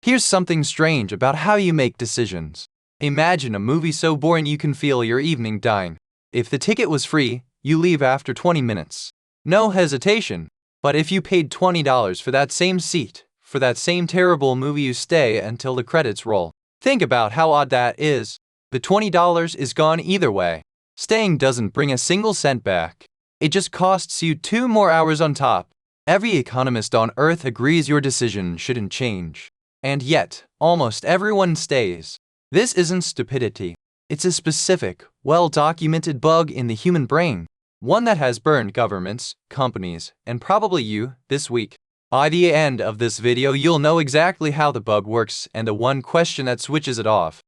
Here's something strange about how you make decisions. Imagine a movie so boring you can feel your evening dying. If the ticket was free, you leave after 20 minutes. No hesitation. But if you paid $20 for that same seat, for that same terrible movie, you stay until the credits roll. Think about how odd that is. The $20 is gone either way. Staying doesn't bring a single cent back. It just costs you 2 more hours on top. Every economist on earth agrees your decision shouldn't change. And yet, almost everyone stays. This isn't stupidity. It's a specific, well-documented bug in the human brain. One that has burned governments, companies, and probably you this week. By the end of this video, you'll know exactly how the bug works and the one question that switches it off.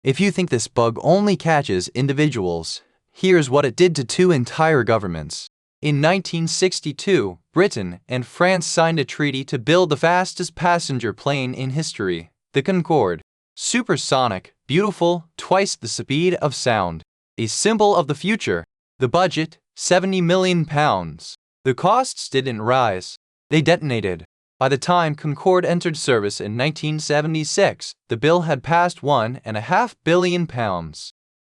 If you think this bug only catches individuals, here's what it did to 2 entire governments. In 1962, Britain and France signed a treaty to build the fastest passenger plane in history, the Concorde. Supersonic, beautiful, twice the speed of sound. A symbol of the future. The budget, £70 million. The costs didn't rise. They detonated. By the time Concorde entered service in 1976, the bill had passed £1.5 billion.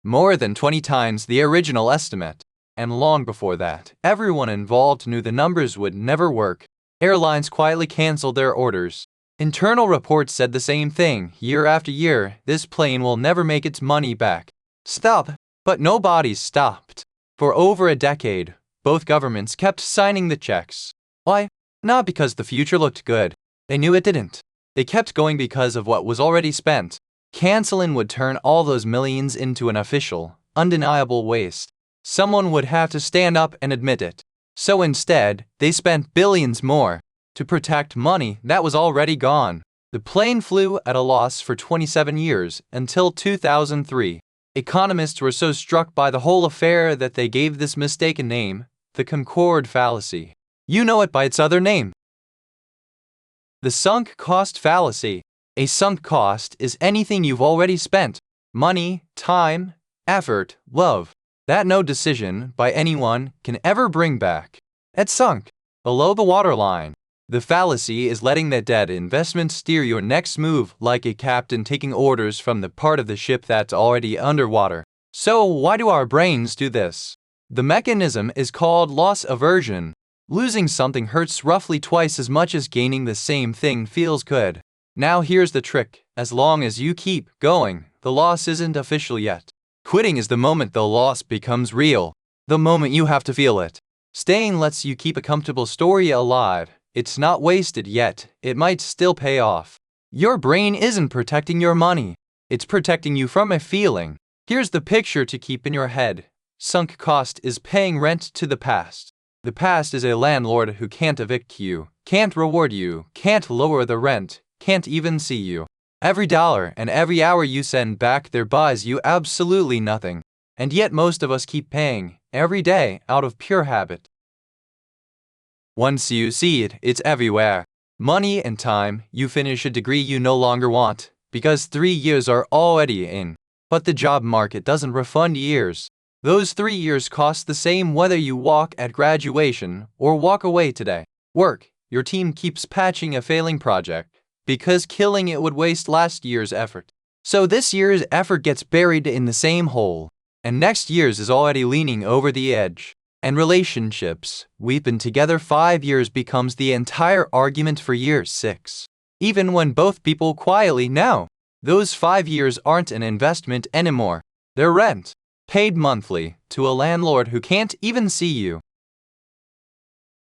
More than 20 times the original estimate. And long before that, everyone involved knew the numbers would never work. Airlines quietly canceled their orders. Internal reports said the same thing, year after year, this plane will never make its money back. Stop! But nobody stopped. For over a decade, both governments kept signing the checks. Why? Not because the future looked good. They knew it didn't. They kept going because of what was already spent. Canceling would turn all those millions into an official, undeniable waste. Someone would have to stand up and admit it. So instead, they spent billions more to protect money that was already gone. The plane flew at a loss for 27 years until 2003. Economists were so struck by the whole affair that they gave this mistaken name, the Concorde Fallacy. You know it by its other name. The sunk cost fallacy. A sunk cost is anything you've already spent. Money, time, effort, love. That no decision by anyone can ever bring back. It's sunk, below the waterline. The fallacy is letting that dead investment steer your next move like a captain taking orders from the part of the ship that's already underwater. So why do our brains do this? The mechanism is called loss aversion. Losing something hurts roughly twice as much as gaining the same thing feels good. Now here's the trick. As long as you keep going, the loss isn't official yet. Quitting is the moment the loss becomes real, the moment you have to feel it. Staying lets you keep a comfortable story alive. It's not wasted yet, it might still pay off. Your brain isn't protecting your money, it's protecting you from a feeling. Here's the picture to keep in your head. Sunk cost is paying rent to the past. The past is a landlord who can't evict you, can't reward you, can't lower the rent, can't even see you. Every dollar and every hour you send back there buys you absolutely nothing. And yet most of us keep paying, every day, out of pure habit. Once you see it, it's everywhere. Money and time, you finish a degree you no longer want, because 3 years are already in. But the job market doesn't refund years. Those 3 years cost the same whether you walk at graduation or walk away today. Work, your team keeps patching a failing project, because killing it would waste last year's effort. So this year's effort gets buried in the same hole, and next year's is already leaning over the edge. And relationships, we've been together 5 years becomes the entire argument for year 6. Even when both people quietly know, those 5 years aren't an investment anymore. They're rent, paid monthly, to a landlord who can't even see you.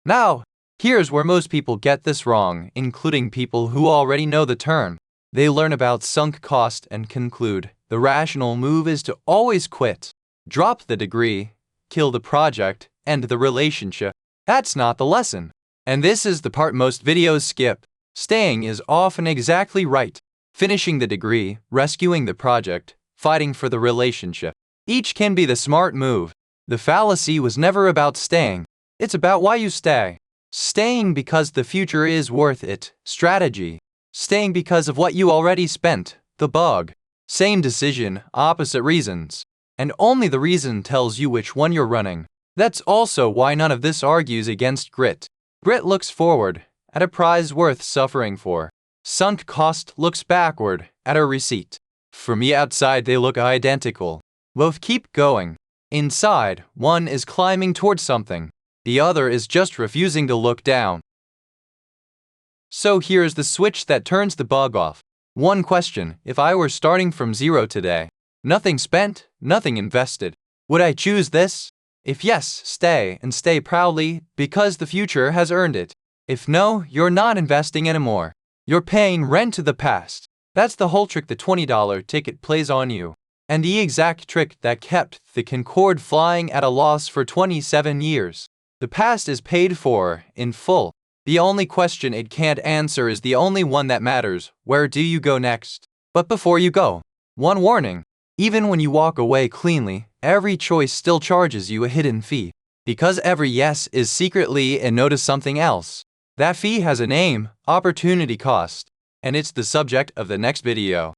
Now, here's where most people get this wrong, including people who already know the term. They learn about sunk cost and conclude the rational move is to always quit, drop the degree, kill the project, end the relationship. That's not the lesson. And this is the part most videos skip. Staying is often exactly right. Finishing the degree, rescuing the project, fighting for the relationship. Each can be the smart move. The fallacy was never about staying. It's about why you stay. Staying because the future is worth it, strategy. Staying because of what you already spent, the bug. Same decision, opposite reasons. And only the reason tells you which one you're running. That's also why none of this argues against grit. Grit looks forward, at a prize worth suffering for. Sunk cost looks backward at a receipt. For me, outside they look identical. Both keep going. Inside, one is climbing towards something. The other is just refusing to look down. So here's the switch that turns the bug off. One question: if I were starting from zero today, nothing spent, nothing invested, would I choose this? If yes, stay and stay proudly because the future has earned it. If no, you're not investing anymore. You're paying rent to the past. That's the whole trick the $20 ticket plays on you. And the exact trick that kept the Concorde flying at a loss for 27 years. The past is paid for in full. The only question it can't answer is the only one that matters: where do you go next? But before you go, one warning. Even when you walk away cleanly, every choice still charges you a hidden fee. Because every yes is secretly a no to something else. That fee has a name: opportunity cost. And it's the subject of the next video.